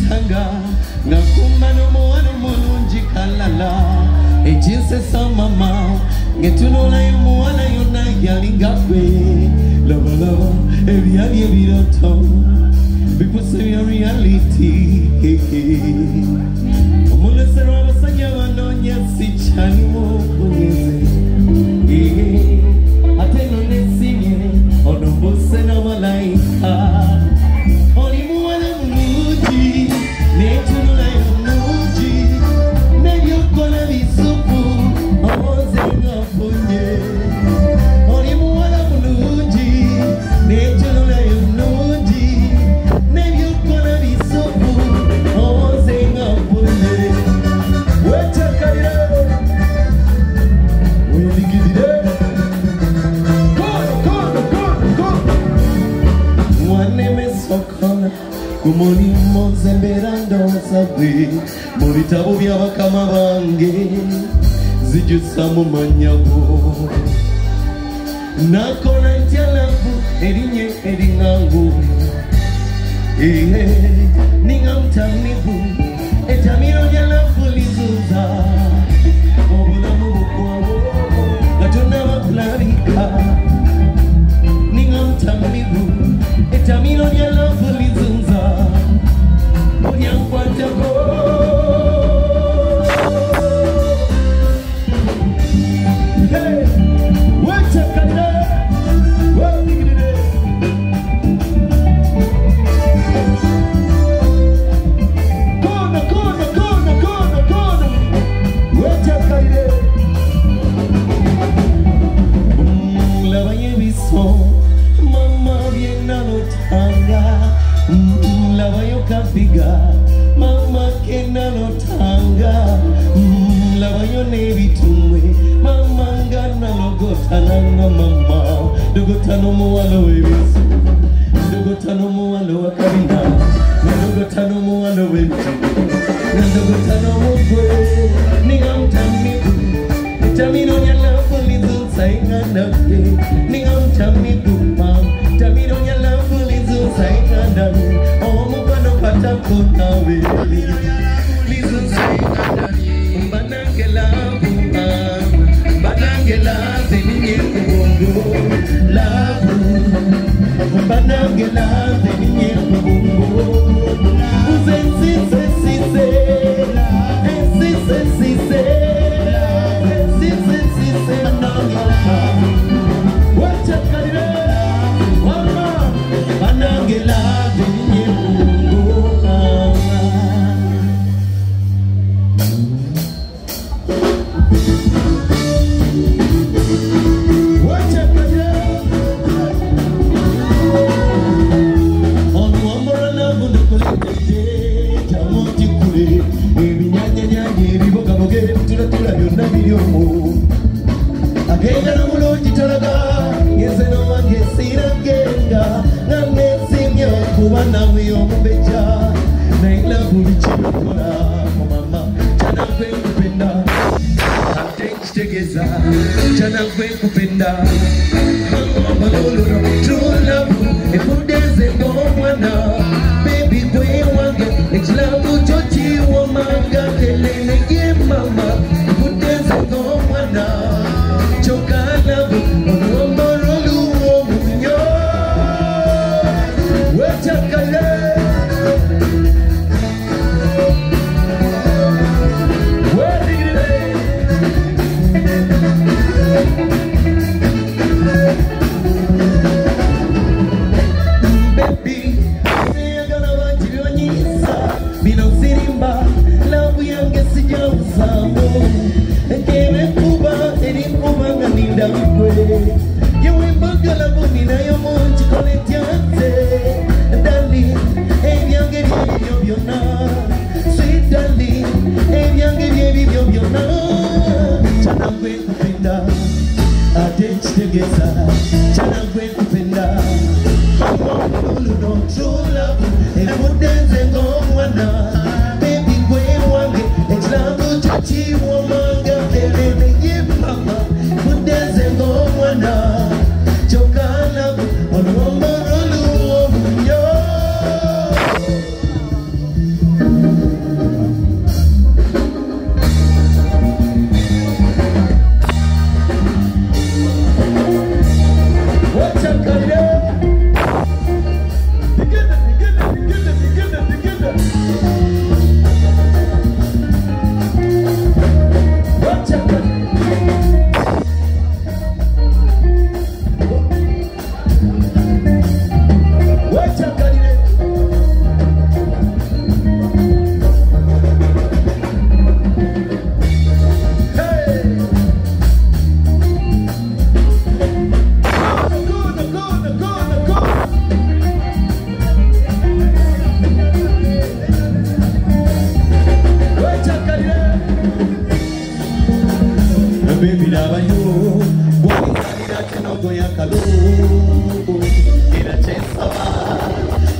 tanga ngakuma no mwana mulungi kalala ejinse samama ngetunula yomwana yona yalingakwe lava lava ebyali ebiroto bikuse bya reality omulesero abasajja banoonya sikyali mukugeze ate none sinye ono mbuse n'amalayika oli muwala mulungi netunula yomulungi nebyokola bisupu owoze ngafunye oli muwala mulungi netunula yomulungi nebyokola bisupu owoze ngafunye wechakalira weligidire sokola kumoni monze mberando sabwe mu bitabo by'abakama bange zijusa mu manyago nakola ntyalangu erinye eringangu ningamtamigu etamiro lyalangu lizuza obulamu bukwabo gatonna bakulabika ningamtamigu etamiro lyalangu lizuza olyankwatako wechakalira weligirire kona wechakalire labaye biso mama bienalotanga labayo kafiga mama kenalotanga labayo nebitumwe mama ngana logotananga mama dogotano muwalo webiso dogotano muwalo wakabina dogotano muwalo webiso dogotano mukwe ningamtamiku tamino nyalafu lizusainganafe ningamtamiku tamino nyalafu lizusainganafe omubano patakonawe lizusainganafe mbanangelafu mbanangelafe ninye kubungo lafu mbanangelafe ninye kubungo uzensisesise esisesise agenda n'omulungi talaga ngeze n'owange siragenda nga nesimya okuba nawe omubeja naila buli kyokola mumama kyanagwe nkupenda ate nkitegeeza kyanagwe nkupenda malololo tulabu ekudeze ng'omwana bebi gwe wange ekilabu kyo kiwamanga telenege mama ekudeze ng'omwana chokalabu onomorolu omunyo wechakale weligire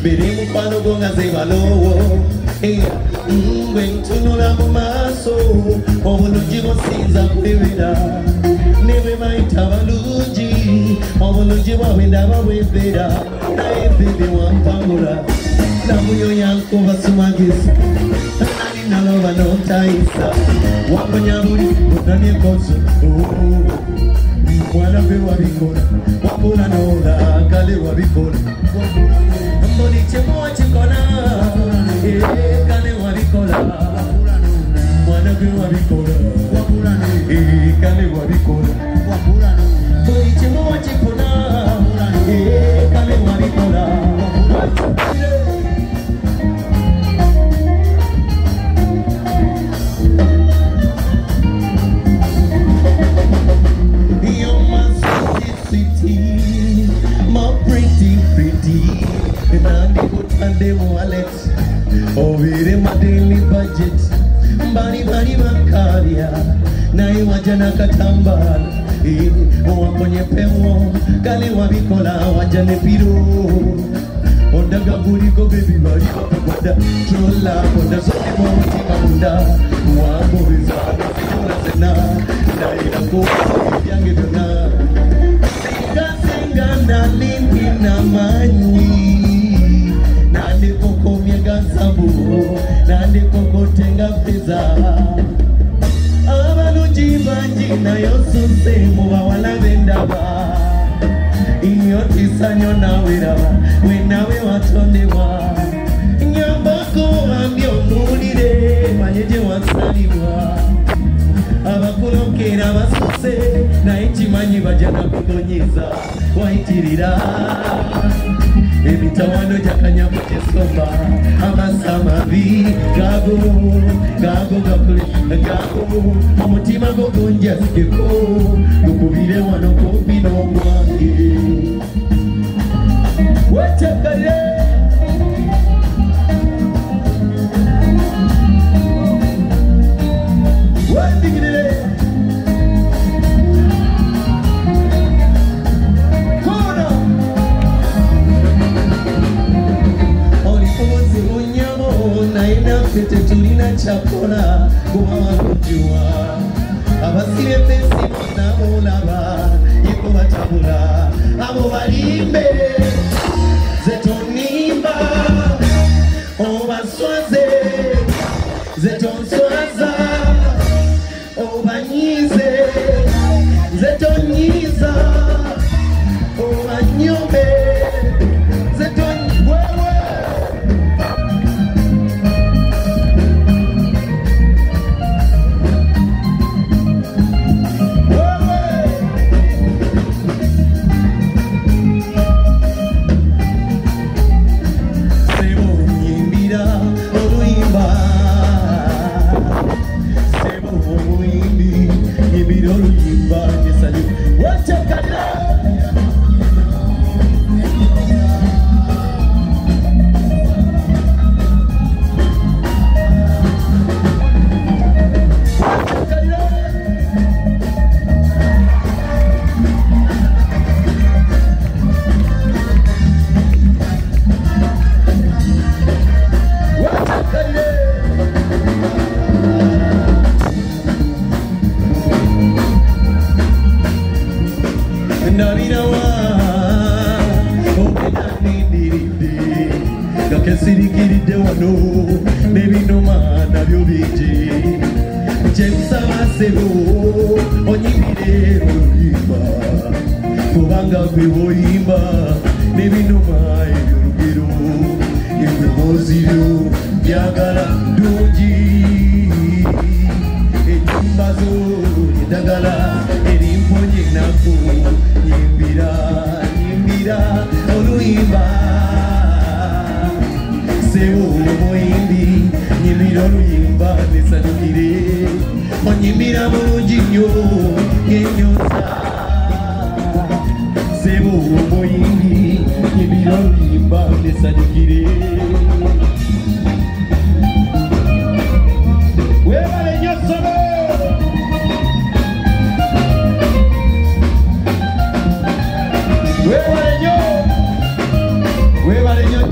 Biri mukwano gonga zebalowo Bwentunula mu maaso obulungi businza kwebera ne bwe bayita balungi obulungi bwabwe ndaba bwebera naye bebe wampangula namuyo yankuba sumagezi ani naloba n'otayisa wakonya buli bunanyekozo mwana gwe wabikola wakula n'ola kale wabikola mboni kyemu wakikola kale wabikola mwana gwe wabikola kale wabikola mboni kyemu wakikola kale wabikola wallet ovire my daily budget mbani makaria naye wajana katambala wakonye pewo kale wabikola wajane piro ondaga buliko baby bari wakoda trolla onda zote moti mamunda waboriza sena naira ko yange dona singa na lindi na manyi nande koko miega sabu nande koko tenga peza abalungi bangi nayo suse muba wala bendaba iyo tisanyo nawe raba we nawe watondewa nyambako ambyo nulire manyeje wasalibwa abakulokera basuse na ichimanyi bajana kudonyiza waitirira Ebitawano jakanya kutesomba amasamabi gago gakule gago umutima gogonja sikeko gukubire wano kubino mwange wachakale wadigire Tete tulina chakula kuba wakujua abasire pesi na mulaba yiko batabula abo balimbe zetonimba obaswaze zetonswaza obanyize zetonyiza obanyombe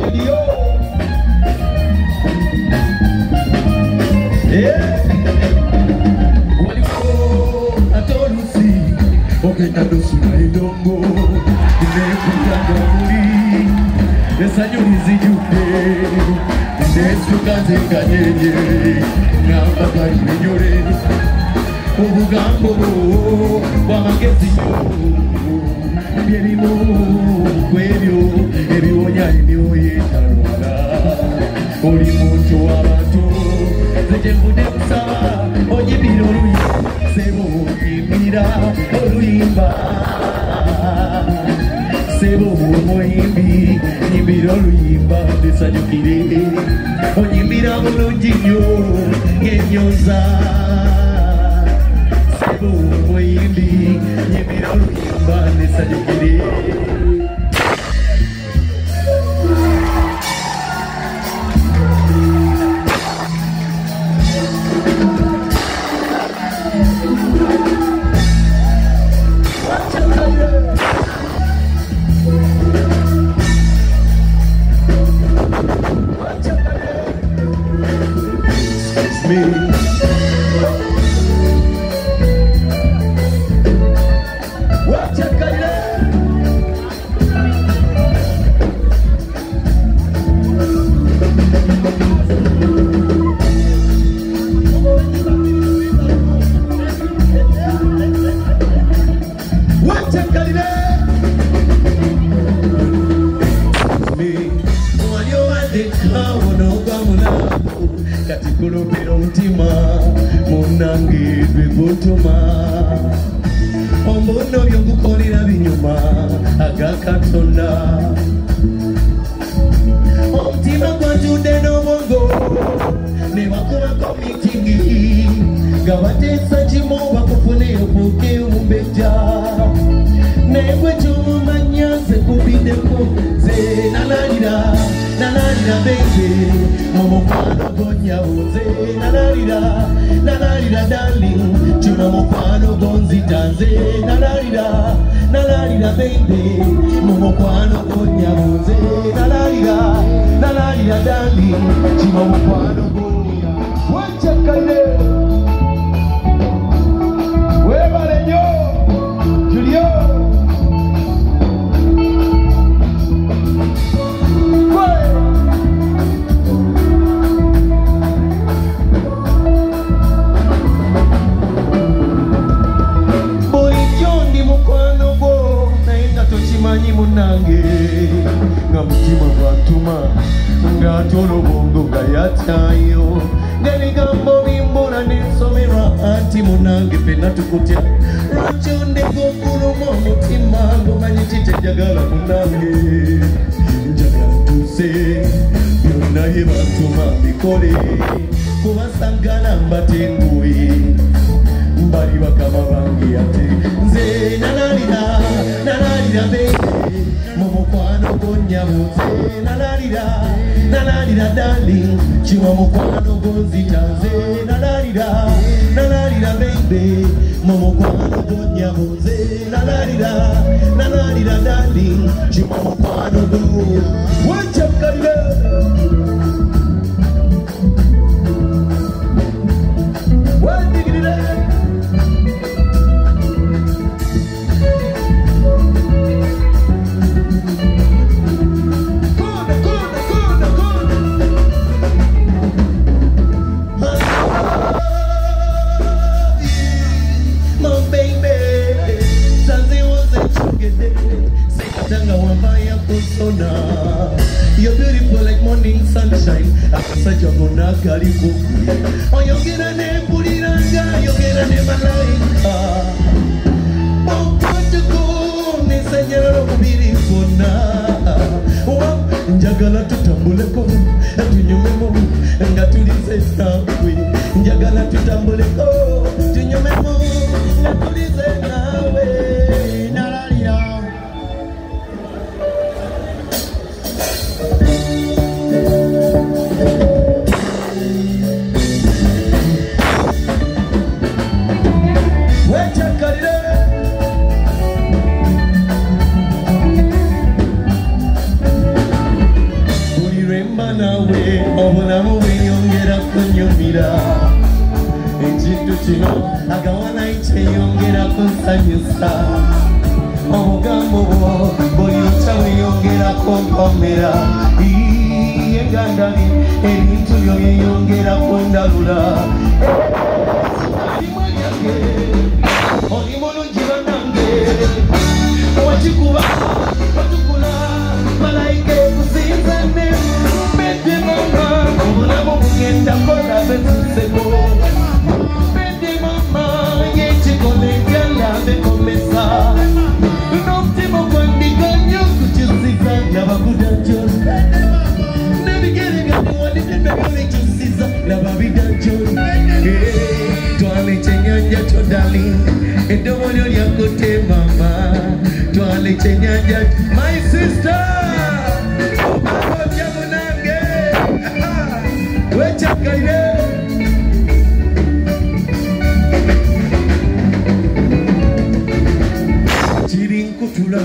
Gidio. Waliko atolusi okenda dosuna idongo nekutanga muri esanyulizi jude nesukaze kanyenye nambagari nenyore ubugambo bwamagezi byerimu kwebyo ebiwonya emyoyo etalwala oli muntu w'abantu zejenvude kusaba onyimira oluyimba sebo onyimira oluyimba sebo omuyimbi nyimbira oluyimba ndesanyukire onyimbira bulungi nnyo ng'ennyoza sebo omuyimbi nyimbira oluyimba ndesanyukire. Katikulopero mtima munange bebotoma ombono byongukolera binyuma agakatonda omutima gwatudde n'obwongo ne bakubako mitingi nga bateesa kimu bakufune obuuke omumbejja naye gwe kyomumanya nze kubiddeko nze nalalira bebe mumukwano gonyawo nze nalalira darling kino mukwano gonzita nze nalalira bebe mumukwano gonyawo nze nalalira darling kino mukwano gonyawo wachakane webale nnyo Julio manyi munange nga mutima gwatuma ng'atola obwongo nga yatyayo n'ebigambo bimbula n'ensomerwa anti munange fenna tukutya lwaki ondega okuluma omutima ng'omanyi kitajagala munange njagala tuuse byonna bye batuma bikole kubasangala mbatenguwe mbali bakama bange ate nze nalalira bebe mumukwano gonyawo nze nalalira darling kiwa mukwano gonzita nze nalalira bebe mumukwano gonyawo nze nalalira darling kiwa mukwano gonyawo wachakalira you're beautiful like morning sunshine. Akasaja gona gali kuku. Oyogera ne puliranga, yogera ne malaika. Okwatuko ne sanyero kubiri fona. Njagala tutambuleko, tunyumemo, ngatulize nawe. Njagala tutambuleko, tunyumemo, ngatulize nawe. Nalalira. nawe obulamu bweyongera kunyumira ekintu kino agawana kyeyongera kunsanyusa obugambo bwo buli lukya weyongera kunkomera yegandali ebintu byo byeyongera kundalula oli mulungi bannange wakikuba watukula malayika ekusinza ne mbedde mama obulamu bugenda kola betuseko mbedde mama yekikola ebyala bekomesa n'omutima gwandiganya okukyusiza nabakudajo nebigeregane wadde nabyo bikyusiza laba bidajo twala ekyenyanja kyo darling eddobo lyo lyakote mama twala ekyenyanja my sister obabya munange wekyakaire kiri nkutula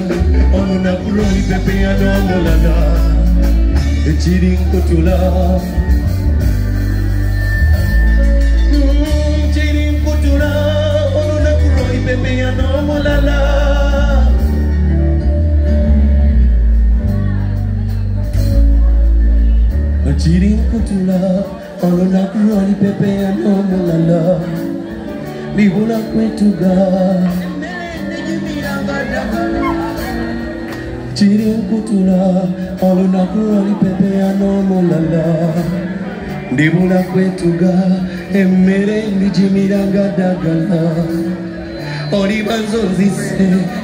olunaku lwolipepeya n'omulala ekiri nkutula baby, I know mulala. A cheating kutula, all on a crony pepe, I know mulala. Libula kwetuga. Cheating kutula, all on a crony pepe, I know mulala. Libula kwetuga, emere nijimiranga dagala. Ori banzonzise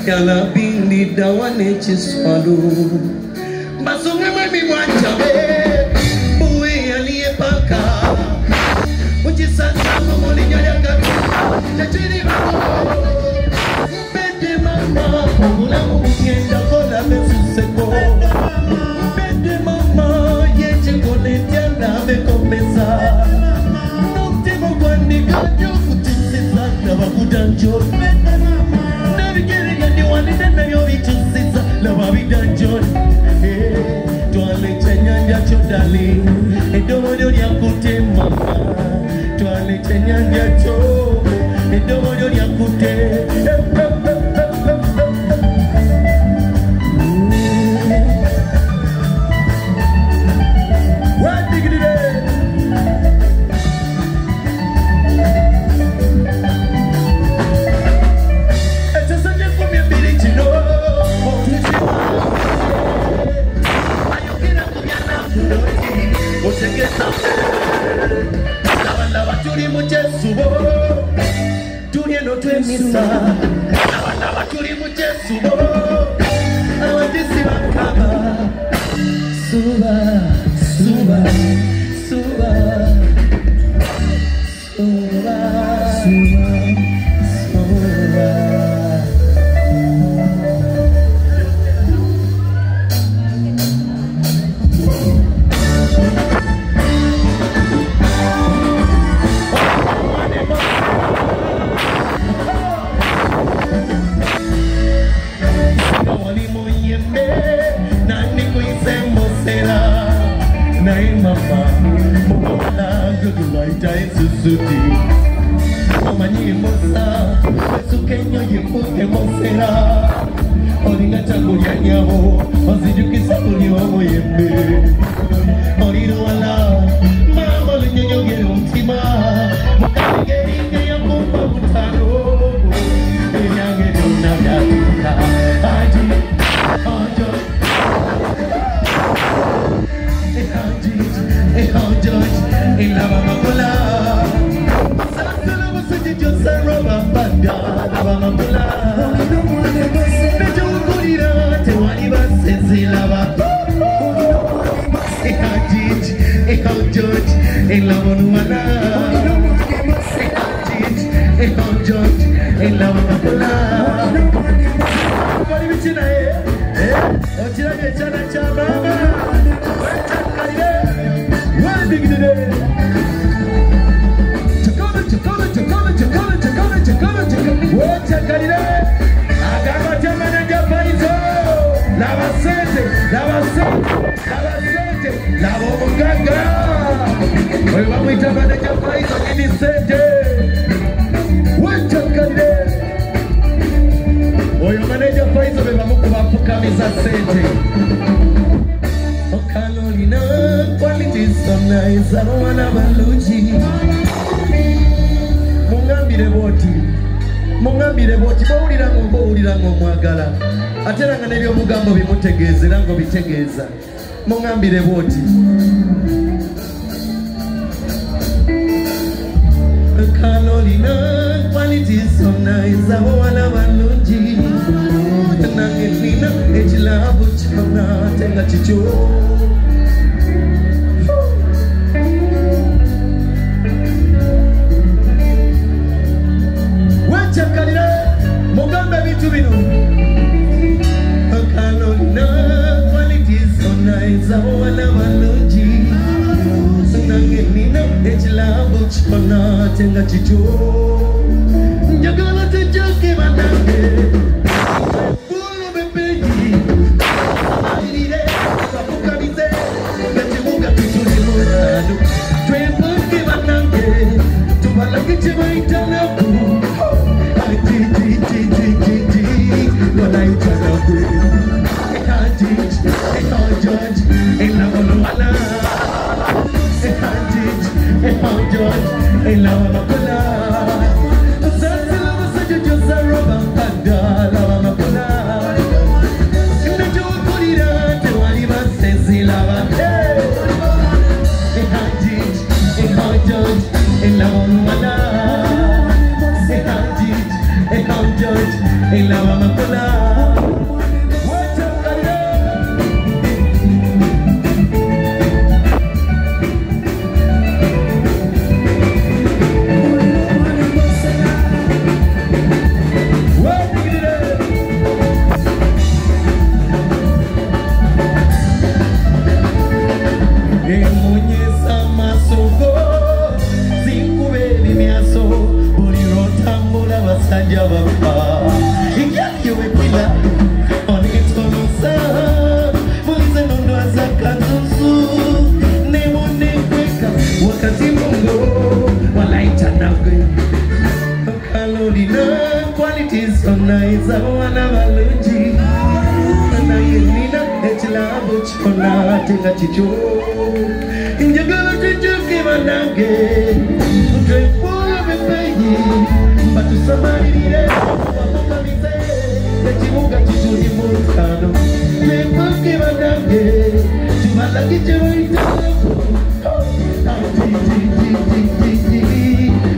yala bindi dawane chiswalu Basonga mami mwanchabe Uwe yaliye paka Uchisasa momoli nyaya kabi Chachiri mamo Mbede mama Mula mungenda kola besuseko Mbede mama Yeche kone tianda mekomesa Nokte mwani kanyo kutisisa Nabakudanjo Labo Mugaga. Oyo bamwita manager Faizo ini sente. Wachakale. Oyo manager Faizo bebamukuba fukamiza sente. Okalolina quality so nice. Arwana baluji. Mungambire boti bawulira ng'omwagala ate era nga n'ebyomugambo bimutegeeza era ng'obitegeeza mungambire boti Kalolina quality so nice abawala balungi nange nina ekirabo kyonna ate nga kikyo Chakalira mugambe bitu bino Kalolina quality so nice awala balungi nange nina ekirabo kyonna tenga kikyo njagala tejoke banange bulo bebeji amalire bakukamize nekibuga kituli mutano twebuke banange tubalage kyebayitanaku What I turn up with, I can't teach, I can't judge, I love no one. I can't teach, I can't judge, I love no one. Just love such a just a rubber band, love no one. In the joke, put it on to what he must say, love. I can't teach, I can't judge, I love no one. I can't judge, I love my color. What's up, Kanye? What did you do? Emunyesa masoko, zinkubeli miaso, bulirotambula basajja bapa. Ingiye wekila, onitonosa, mulize nondo azakazuzu, nemone kweka, wakati mungo, walaita nagwe. Kalolina, quality so nice, awana balungi. Nangenina, echilabo chona, tenga chicho. Injagala chichuki manange, utrefuwa bebeyi, batu samarire, wapokamize, nechimuga chichuni mutano. Nefuki manange, chumalagi chewaitanaku.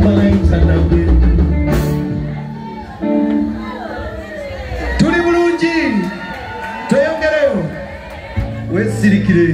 Walaita nagwe. Tuli bulungi, tweyongereyo, wesirikire.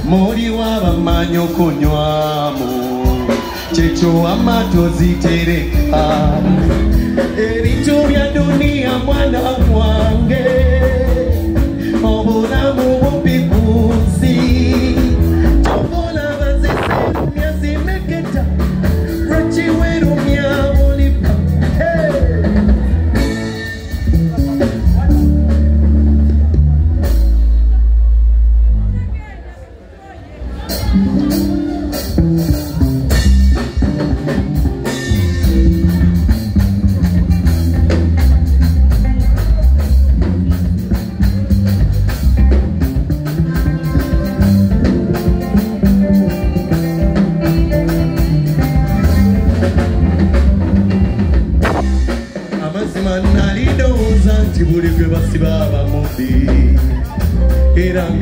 Mori wabamanyo kunywamu checho amatozi tereka ebintu bya dunia mwana wange obulamu bupipuzi tobola bazese myazimeketa rachiweru myawulipa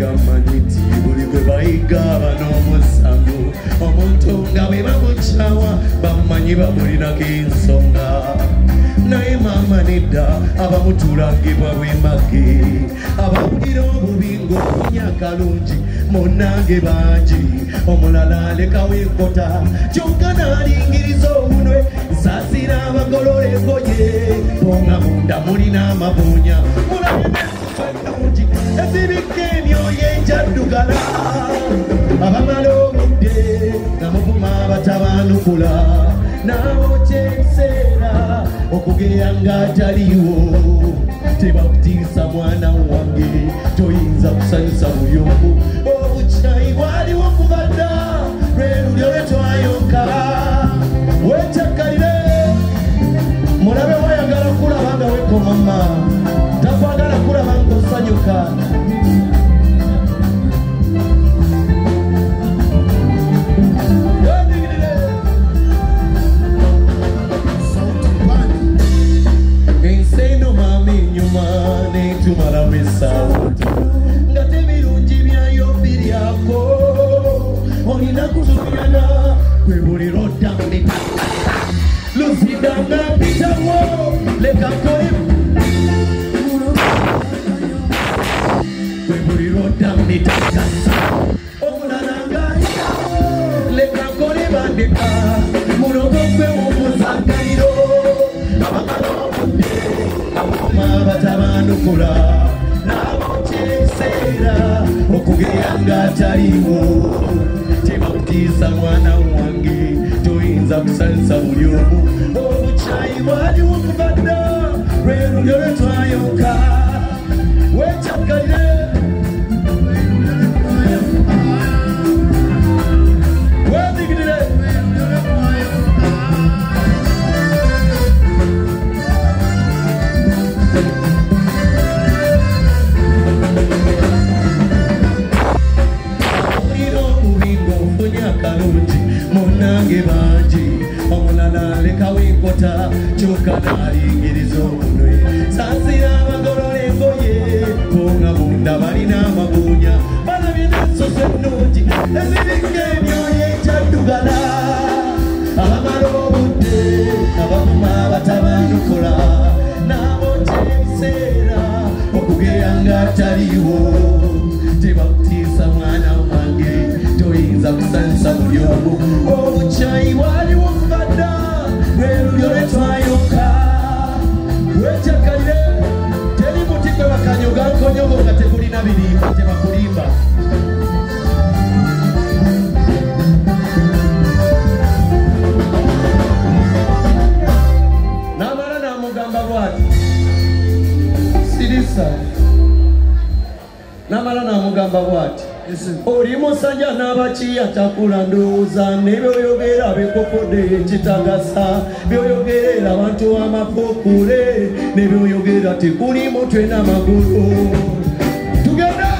manyiti buli gwe bayiga n'omusango omuntu nga bwe bamukyawa bamumanyi bamulinako ensonga naye maama nedda abamutulangibwa bwemage abawulira obubi ng'ofunya akalungi munnange bangi omulala alekawo enkota kyokka n'alingiriza obunwe nsaasira abagolola engoye bonga munda mulina amabuunya mulabennungi ezibikka emyoyo enjaddugala abamala obudde nga muvuma abatabaanukula naawokya ebiseera okugeya ng'ataliwo tebakutiisa mwana wange toyinza kusanyusa buli omu obukyayi bwaliwo kuba dda lwe lulyo lwe twayonka wekyakkalire mulabe wayagala kulaba nga wekomama takwagala kulaba ng'osanyuka tumala wesawuti nga tebirungi byayo biryako olina kutumyana kwebulira odda mumitaka luzida nga mpitawo leka nkole kwebulira odda mumitakasa omulala ngaaya leka nkole bandeka mulogo gwe womuzangaliro abagala obudde abatabaanukula n'abokya ebiseera okugeya ng'ataliwo tebakutiisa mwana wange toyinza kusanyusa buli omu obukyayi bwaliwo kuba dda lwe lulyo lwe twayonka wekyakkalire wedigirire munange bangi omulala alekawo enkota kyokka n'alingiriza obunwe saasira abagolola engoye bonga munda balina amabuunya balabye n'ensoso ennungi ezirika emyoyo ekyaddugala abamala obudde abavuma abatabaanukula n'abokya ebiseera okugeya ng'ataliwo tebakutiisa mwana wange toyinza kusanyusa buli omu obukyayi bwaliwo kuba dda lwe lulyo lwe twayonka wekyakkalire teri muti gwe bakanyoga nkonyogo nga tegulina birimba tebakulimba n'amala n'amugamba bwati sirisa n'amala n'amugamba bwati oli musajja n'abakiya takula ndowooza nebyoyogera bekopodde ekitagasa byoyogerera abantu amafuukule nebyoyogera tekuli mutwe n'amagulu tugende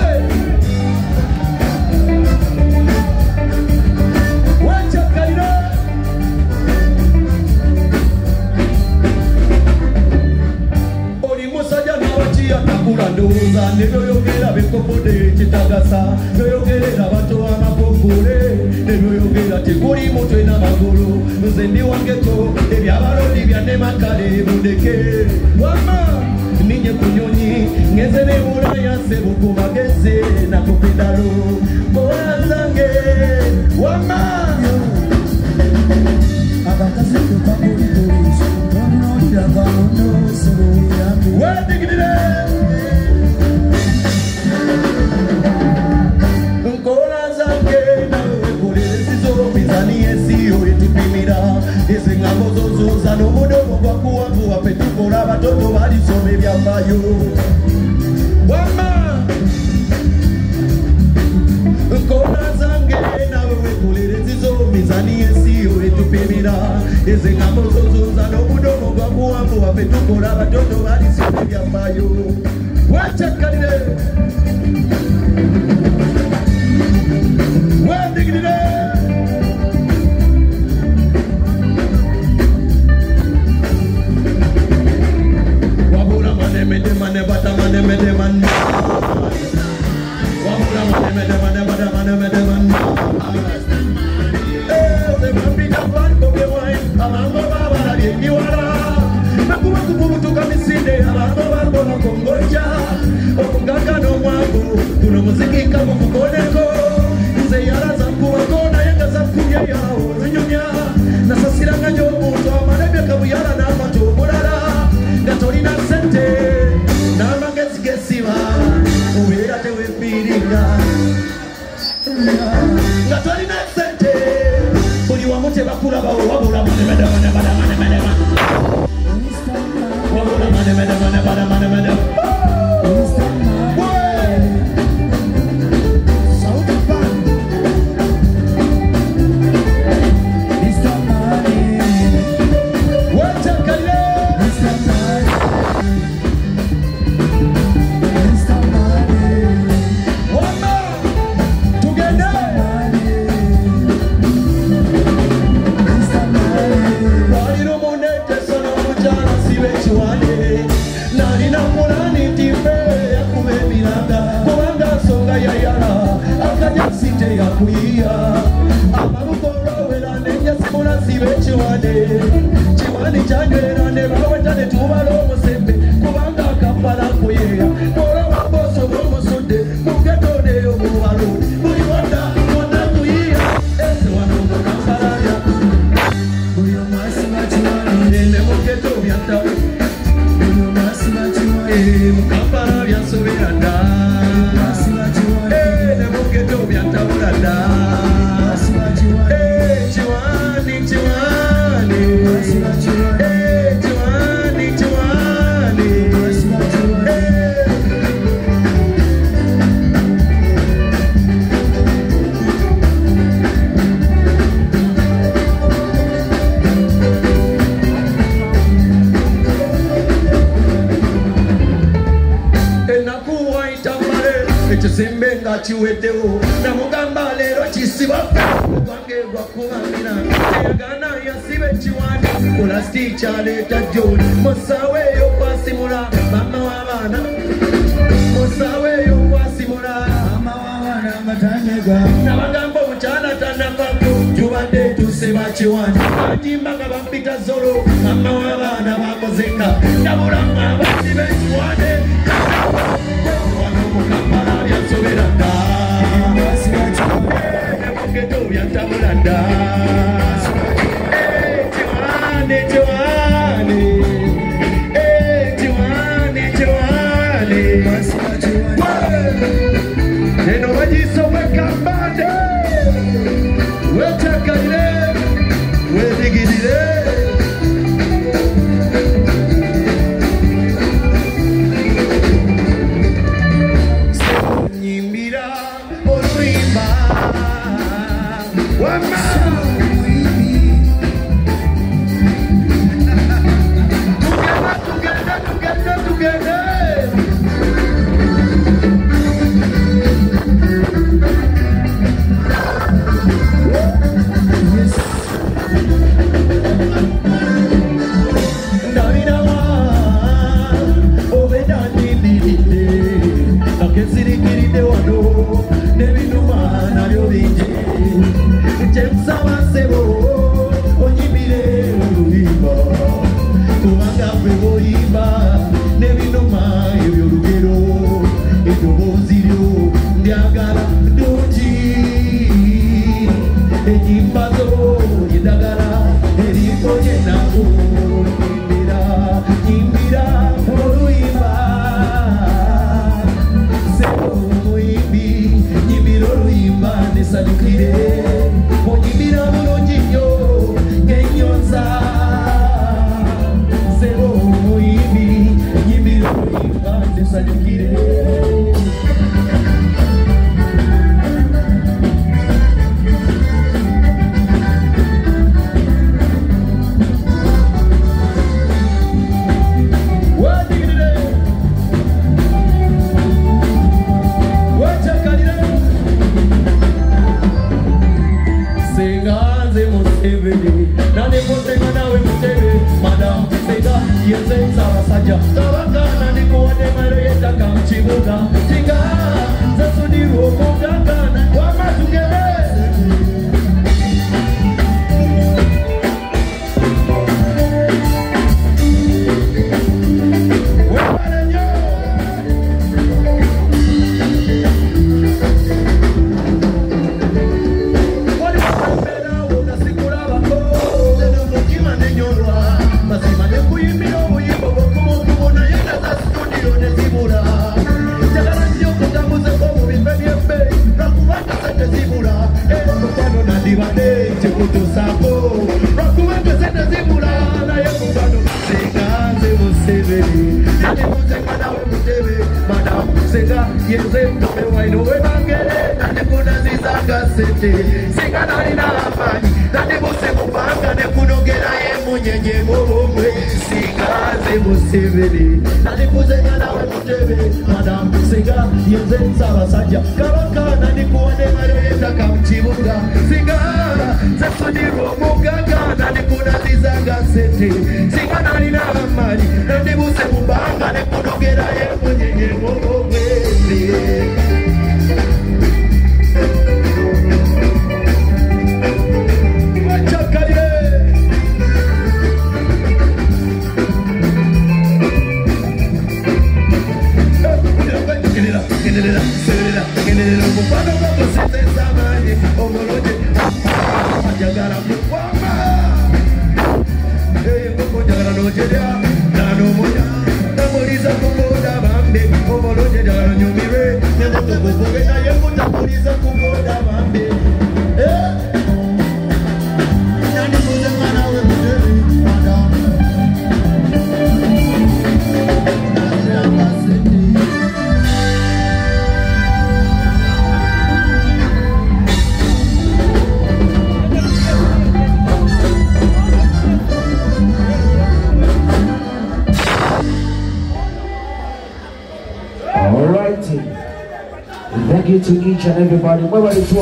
wekyakkalire oli musajja n'abakiya takula ndowooza nebyoyogera bekopodde ekitagasa byoyogerera abantu amafuukule nebyoyogera tekuli mutwe n'amagulu nze ndi wangeko ebyabalondi byannemakale mundeke wama ninye ku nyonyi ngeze nebulaya sebuku mageze nakupendalo mbola zange wama wedigirire nkola zange nawe wekoleresizo mizani esiyo etupimira eziŋŋambo zozuuza n'omudomo gwakuwavu waffe tukola abatoto balisoma ebyambayo wama nkola zange nawe wekoleresizo mizani esiyo etupimira eziŋŋambo zozuuza n'omudomo gwakuwavu waffe tukola abatoto balisoma ebyambayo wekyakkalire wedigirire wabula manemede mane bata manemede mane wabula sente singa nalina amaanyi nandibuse mubanga nekunogera emunyenye mubumwe singa zimusibiri nandikuzenya nawe mutebe madamu singa yenze Ssaabasajja Kabaka nandikuwadde ngalo y'ettaka mu kibuga singa zefunirwa omugagga nandikunazizanga sente singa nalina amaanyi nandibuse mubanga nekunogera emunyenye mubumwe Thank you to each and everybody. We're ready to